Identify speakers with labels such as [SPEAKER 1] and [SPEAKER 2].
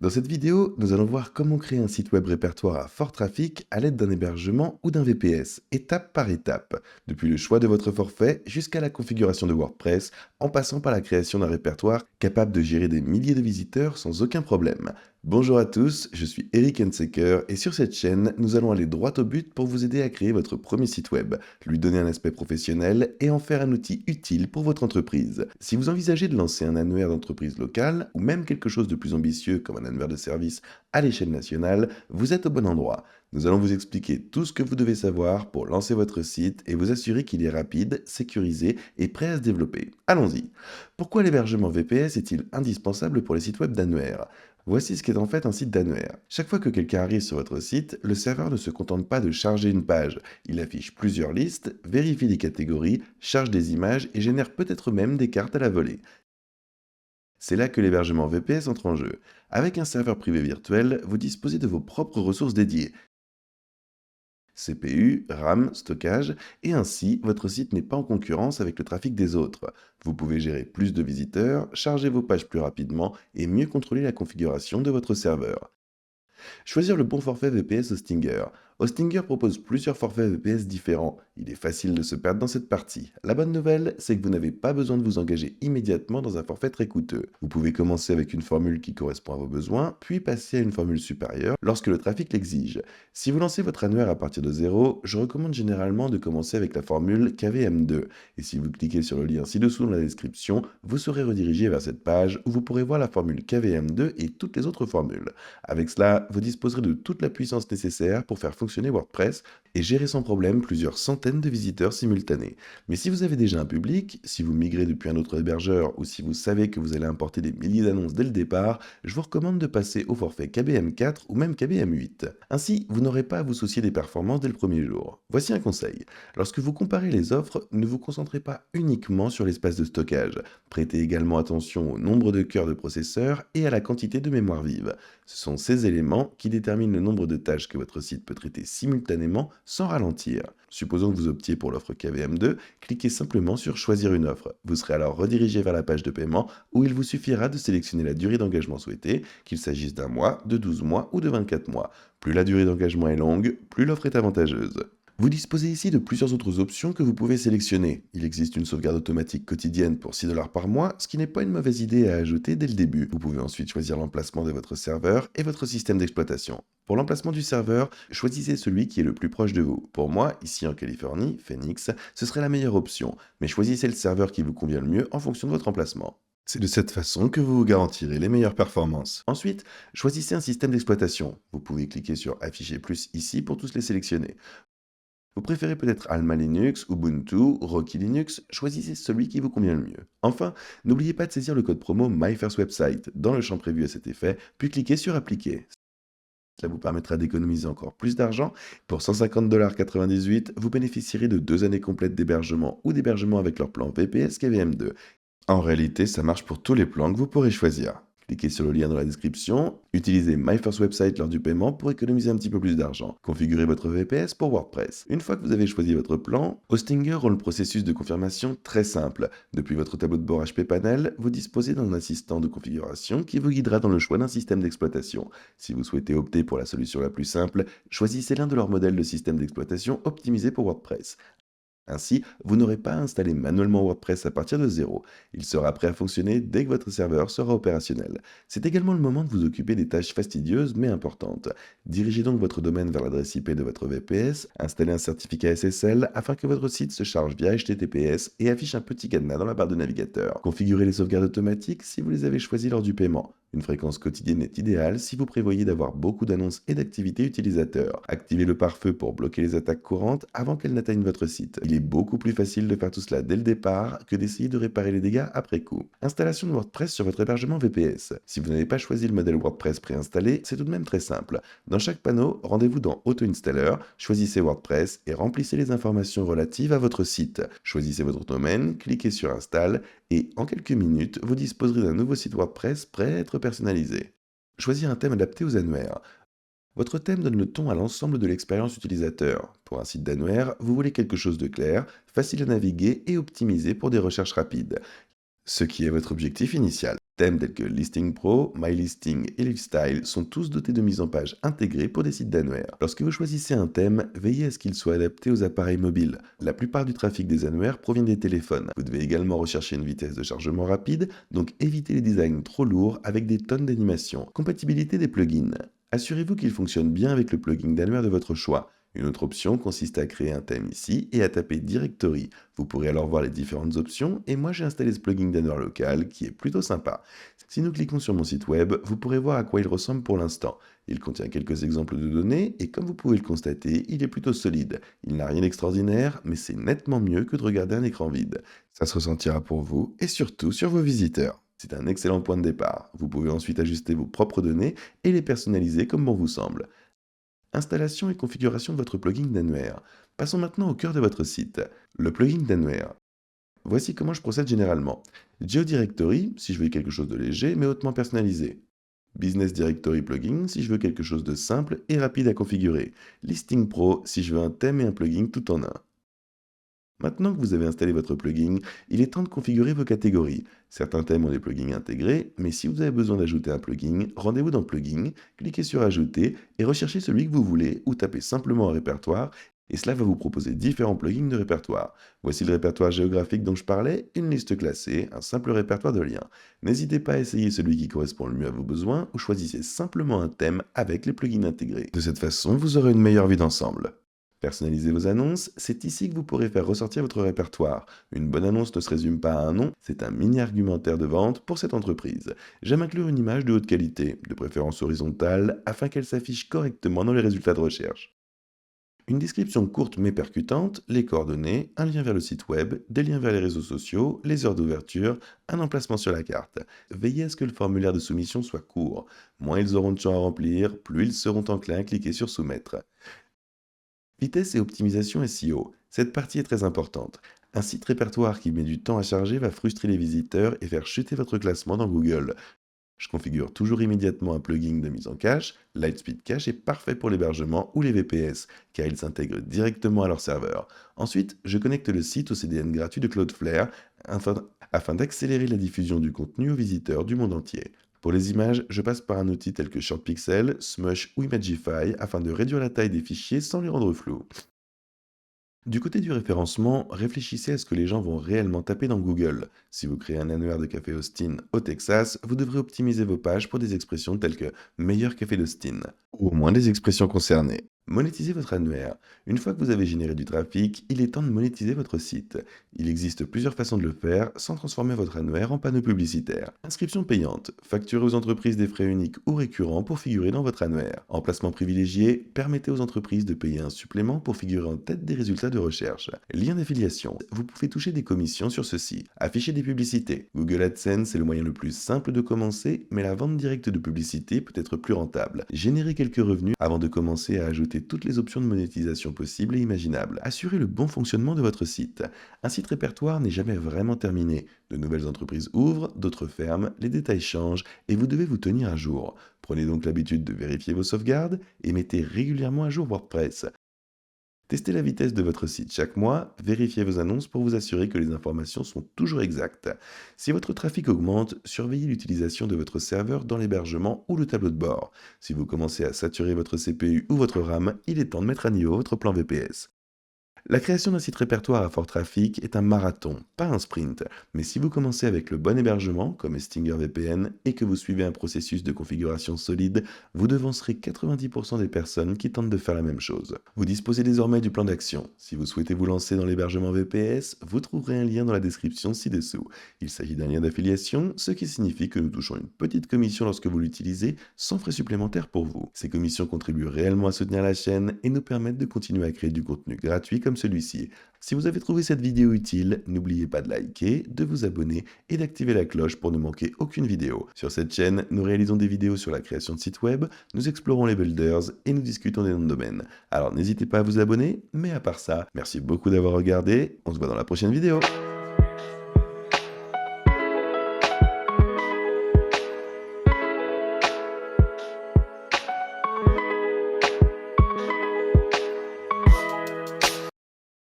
[SPEAKER 1] Dans cette vidéo, nous allons voir comment créer un site web répertoire à fort trafic à l'aide d'un hébergement ou d'un VPS, étape par étape, depuis le choix de votre forfait jusqu'à la configuration de WordPress, en passant par la création d'un répertoire capable de gérer des milliers de visiteurs sans aucun problème. Bonjour à tous, je suis Eric Hensecker et sur cette chaîne, nous allons aller droit au but pour vous aider à créer votre premier site web, lui donner un aspect professionnel et en faire un outil utile pour votre entreprise. Si vous envisagez de lancer un annuaire d'entreprise locale ou même quelque chose de plus ambitieux comme un annuaire de service à l'échelle nationale, vous êtes au bon endroit. Nous allons vous expliquer tout ce que vous devez savoir pour lancer votre site et vous assurer qu'il est rapide, sécurisé et prêt à se développer. Allons-y. Pourquoi l'hébergement VPS est-il indispensable pour les sites web d'annuaire? Voici ce qu'est en fait un site d'annuaire. Chaque fois que quelqu'un arrive sur votre site, le serveur ne se contente pas de charger une page. Il affiche plusieurs listes, vérifie les catégories, charge des images et génère peut-être même des cartes à la volée. C'est là que l'hébergement VPS entre en jeu. Avec un serveur privé virtuel, vous disposez de vos propres ressources dédiées. CPU, RAM, stockage, et ainsi, votre site n'est pas en concurrence avec le trafic des autres. Vous pouvez gérer plus de visiteurs, charger vos pages plus rapidement et mieux contrôler la configuration de votre serveur. Choisir le bon forfait VPS Hostinger. Hostinger propose plusieurs forfaits VPS différents. Il est facile de se perdre dans cette partie. La bonne nouvelle, c'est que vous n'avez pas besoin de vous engager immédiatement dans un forfait très coûteux. Vous pouvez commencer avec une formule qui correspond à vos besoins, puis passer à une formule supérieure lorsque le trafic l'exige. Si vous lancez votre annuaire à partir de zéro, je recommande généralement de commencer avec la formule KVM2. Et si vous cliquez sur le lien ci-dessous dans la description, vous serez redirigé vers cette page où vous pourrez voir la formule KVM2 et toutes les autres formules. Avec cela, vous disposerez de toute la puissance nécessaire pour faire fonctionner WordPress et gérer sans problème plusieurs centaines de visiteurs simultanés. Mais si vous avez déjà un public, si vous migrez depuis un autre hébergeur ou si vous savez que vous allez importer des milliers d'annonces dès le départ, je vous recommande de passer au forfait KBM4 ou même KBM8. Ainsi, vous n'aurez pas à vous soucier des performances dès le premier jour. Voici un conseil. Lorsque vous comparez les offres, ne vous concentrez pas uniquement sur l'espace de stockage. Prêtez également attention au nombre de cœurs de processeur et à la quantité de mémoire vive. Ce sont ces éléments qui déterminent le nombre de tâches que votre site peut traiter simultanément sans ralentir. Supposons que vous optiez pour l'offre KVM2, cliquez simplement sur Choisir une offre. Vous serez alors redirigé vers la page de paiement où il vous suffira de sélectionner la durée d'engagement souhaitée, qu'il s'agisse d'un mois, de 12 mois ou de 24 mois. Plus la durée d'engagement est longue, plus l'offre est avantageuse. Vous disposez ici de plusieurs autres options que vous pouvez sélectionner. Il existe une sauvegarde automatique quotidienne pour 6 $ par mois, ce qui n'est pas une mauvaise idée à ajouter dès le début. Vous pouvez ensuite choisir l'emplacement de votre serveur et votre système d'exploitation. Pour l'emplacement du serveur, choisissez celui qui est le plus proche de vous. Pour moi, ici en Californie, Phoenix, ce serait la meilleure option, mais choisissez le serveur qui vous convient le mieux en fonction de votre emplacement. C'est de cette façon que vous vous garantirez les meilleures performances. Ensuite, choisissez un système d'exploitation. Vous pouvez cliquer sur Afficher plus ici pour tous les sélectionner. Vous préférez peut-être Alma Linux, Ubuntu, Rocky Linux, choisissez celui qui vous convient le mieux. Enfin, n'oubliez pas de saisir le code promo MyFirstWebsite dans le champ prévu à cet effet, puis cliquez sur Appliquer. Cela vous permettra d'économiser encore plus d'argent. Pour 150,98 $, vous bénéficierez de 2 années complètes d'hébergement ou d'hébergement avec leur plan VPS KVM2. En réalité, ça marche pour tous les plans que vous pourrez choisir. Cliquez sur le lien dans la description, utilisez MyFirstWebsite lors du paiement pour économiser un petit peu plus d'argent. Configurez votre VPS pour WordPress. Une fois que vous avez choisi votre plan, Hostinger rend le processus de confirmation très simple. Depuis votre tableau de bord HPPanel, vous disposez d'un assistant de configuration qui vous guidera dans le choix d'un système d'exploitation. Si vous souhaitez opter pour la solution la plus simple, choisissez l'un de leurs modèles de système d'exploitation optimisé pour WordPress. Ainsi, vous n'aurez pas à installer manuellement WordPress à partir de zéro. Il sera prêt à fonctionner dès que votre serveur sera opérationnel. C'est également le moment de vous occuper des tâches fastidieuses mais importantes. Dirigez donc votre domaine vers l'adresse IP de votre VPS, installez un certificat SSL afin que votre site se charge via HTTPS et affiche un petit cadenas dans la barre de navigateur. Configurez les sauvegardes automatiques si vous les avez choisies lors du paiement. Une fréquence quotidienne est idéale si vous prévoyez d'avoir beaucoup d'annonces et d'activités utilisateurs. Activez le pare-feu pour bloquer les attaques courantes avant qu'elles n'atteignent votre site. Il est beaucoup plus facile de faire tout cela dès le départ que d'essayer de réparer les dégâts après coup. Installation de WordPress sur votre hébergement VPS. Si vous n'avez pas choisi le modèle WordPress préinstallé, c'est tout de même très simple. Dans chaque panneau, rendez-vous dans Auto Installer, choisissez WordPress et remplissez les informations relatives à votre site. Choisissez votre domaine, cliquez sur Install et en quelques minutes, vous disposerez d'un nouveau site WordPress prêt à être personnalisé. Choisir un thème adapté aux annuaires. Votre thème donne le ton à l'ensemble de l'expérience utilisateur. Pour un site d'annuaire, vous voulez quelque chose de clair, facile à naviguer et optimisé pour des recherches rapides. Ce qui est votre objectif initial. Thèmes tels que Listing Pro, My Listing et Lifestyle sont tous dotés de mise en page intégrée pour des sites d'annuaires. Lorsque vous choisissez un thème, veillez à ce qu'il soit adapté aux appareils mobiles. La plupart du trafic des annuaires provient des téléphones. Vous devez également rechercher une vitesse de chargement rapide, donc évitez les designs trop lourds avec des tonnes d'animation. Compatibilité des plugins. Assurez-vous qu'il fonctionne bien avec le plugin d'annuaire de votre choix. Une autre option consiste à créer un thème ici et à taper Directory. Vous pourrez alors voir les différentes options et moi j'ai installé ce plugin d'annuaire local qui est plutôt sympa. Si nous cliquons sur mon site web, vous pourrez voir à quoi il ressemble pour l'instant. Il contient quelques exemples de données et comme vous pouvez le constater, il est plutôt solide. Il n'a rien d'extraordinaire, mais c'est nettement mieux que de regarder un écran vide. Ça se ressentira pour vous et surtout sur vos visiteurs. C'est un excellent point de départ. Vous pouvez ensuite ajuster vos propres données et les personnaliser comme bon vous semble. Installation et configuration de votre plugin d'annuaire. Passons maintenant au cœur de votre site, le plugin d'annuaire. Voici comment je procède généralement. GeoDirectory, si je veux quelque chose de léger mais hautement personnalisé. Business Directory Plugin, si je veux quelque chose de simple et rapide à configurer. Listing Pro, si je veux un thème et un plugin tout en un. Maintenant que vous avez installé votre plugin, il est temps de configurer vos catégories. Certains thèmes ont des plugins intégrés, mais si vous avez besoin d'ajouter un plugin, rendez-vous dans Plugin, cliquez sur Ajouter et recherchez celui que vous voulez ou tapez simplement un répertoire et cela va vous proposer différents plugins de répertoire. Voici le répertoire géographique dont je parlais, une liste classée, un simple répertoire de liens. N'hésitez pas à essayer celui qui correspond le mieux à vos besoins ou choisissez simplement un thème avec les plugins intégrés. De cette façon, vous aurez une meilleure vue d'ensemble. Personnalisez vos annonces, c'est ici que vous pourrez faire ressortir votre répertoire. Une bonne annonce ne se résume pas à un nom, c'est un mini argumentaire de vente pour cette entreprise. J'aime inclure une image de haute qualité, de préférence horizontale, afin qu'elle s'affiche correctement dans les résultats de recherche. Une description courte mais percutante, les coordonnées, un lien vers le site web, des liens vers les réseaux sociaux, les heures d'ouverture, un emplacement sur la carte. Veillez à ce que le formulaire de soumission soit court. Moins ils auront de champs à remplir, plus ils seront enclins à cliquer sur Soumettre. Vitesse et optimisation SEO. Cette partie est très importante. Un site répertoire qui met du temps à charger va frustrer les visiteurs et faire chuter votre classement dans Google. Je configure toujours immédiatement un plugin de mise en cache. Lightspeed Cache est parfait pour l'hébergement ou les VPS, car il s'intègre directement à leur serveur. Ensuite, je connecte le site au CDN gratuit de Cloudflare afin d'accélérer la diffusion du contenu aux visiteurs du monde entier. Pour les images, je passe par un outil tel que ShortPixel, Smush ou Imagify afin de réduire la taille des fichiers sans les rendre flous. Du côté du référencement, réfléchissez à ce que les gens vont réellement taper dans Google. Si vous créez un annuaire de café Austin au Texas, vous devrez optimiser vos pages pour des expressions telles que meilleur café d'Austin, ou au moins des expressions concernées. Monétisez votre annuaire. Une fois que vous avez généré du trafic, il est temps de monétiser votre site. Il existe plusieurs façons de le faire sans transformer votre annuaire en panneau publicitaire. Inscription payante. Facturez aux entreprises des frais uniques ou récurrents pour figurer dans votre annuaire. Emplacement privilégié. Permettez aux entreprises de payer un supplément pour figurer en tête des résultats de recherche. Lien d'affiliation. Vous pouvez toucher des commissions sur ceci. Afficher des publicités. Google AdSense est le moyen le plus simple de commencer, mais la vente directe de publicité peut être plus rentable. Générer quelques revenus avant de commencer à ajouter toutes les options de monétisation possibles et imaginables. Assurez le bon fonctionnement de votre site. Un site répertoire n'est jamais vraiment terminé. De nouvelles entreprises ouvrent, d'autres ferment, les détails changent et vous devez vous tenir à jour. Prenez donc l'habitude de vérifier vos sauvegardes et mettez régulièrement à jour WordPress. Testez la vitesse de votre site chaque mois, vérifiez vos annonces pour vous assurer que les informations sont toujours exactes. Si votre trafic augmente, surveillez l'utilisation de votre serveur dans l'hébergement ou le tableau de bord. Si vous commencez à saturer votre CPU ou votre RAM, il est temps de mettre à niveau votre plan VPS. La création d'un site répertoire à fort trafic est un marathon, pas un sprint. Mais si vous commencez avec le bon hébergement, comme Stinger VPN, et que vous suivez un processus de configuration solide, vous devancerez 90% des personnes qui tentent de faire la même chose. Vous disposez désormais du plan d'action. Si vous souhaitez vous lancer dans l'hébergement VPS, vous trouverez un lien dans la description ci-dessous. Il s'agit d'un lien d'affiliation, ce qui signifie que nous touchons une petite commission lorsque vous l'utilisez, sans frais supplémentaires pour vous. Ces commissions contribuent réellement à soutenir la chaîne et nous permettent de continuer à créer du contenu gratuit comme celui-ci. Si vous avez trouvé cette vidéo utile, n'oubliez pas de liker, de vous abonner et d'activer la cloche pour ne manquer aucune vidéo. Sur cette chaîne, nous réalisons des vidéos sur la création de sites web, nous explorons les builders et nous discutons des noms de domaine. Alors n'hésitez pas à vous abonner, mais à part ça, merci beaucoup d'avoir regardé, on se voit dans la prochaine vidéo.